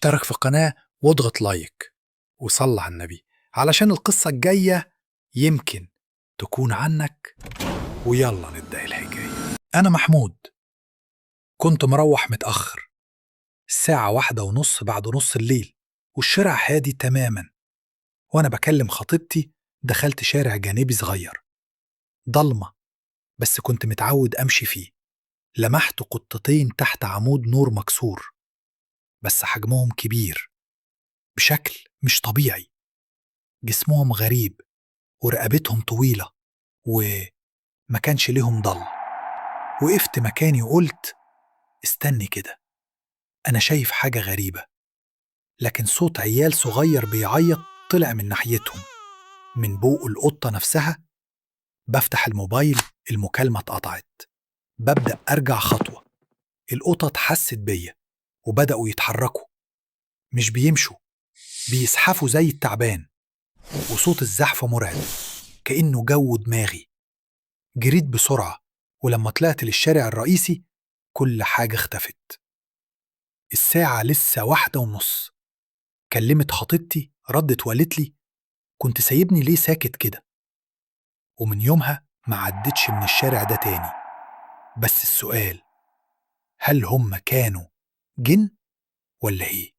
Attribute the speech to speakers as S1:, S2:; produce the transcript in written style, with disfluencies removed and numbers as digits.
S1: اشترك في القناة واضغط لايك وصلى على النبي علشان القصة الجاية يمكن تكون عنك. ويلا نبدأ الحكاية. أنا محمود، كنت مروح متأخر الساعة 1:30 بعد نص الليل، والشارع هادي تماما. وأنا بكلم خطيبتي دخلت شارع جانبي صغير ضلمة، بس كنت متعود أمشي فيه. لمحت قطتين تحت عمود نور مكسور، بس حجمهم كبير بشكل مش طبيعي. جسمهم غريب ورقبتهم طويلة وما كانش ليهم ضل. وقفت مكاني وقلت استني كده، أنا شايف حاجة غريبة. لكن صوت عيال صغير بيعيط طلع من ناحيتهم، من بوق القطة نفسها. بفتح الموبايل، المكالمة اتقطعت. ببدأ أرجع خطوة، القطط حست بيا وبدأوا يتحركوا، مش بيمشوا، بيزحفوا زي التعبان. وصوت الزحف مرعب كأنه جو دماغي. جريت بسرعة، ولما طلعت للشارع الرئيسي كل حاجة اختفت. الساعة لسه 1:30. كلمت خطيبتي، ردت وقالت لي كنت سايبني ليه ساكت كده؟ ومن يومها ما عدتش من الشارع ده تاني. بس السؤال، هل هم كانوا جن ولا ايه؟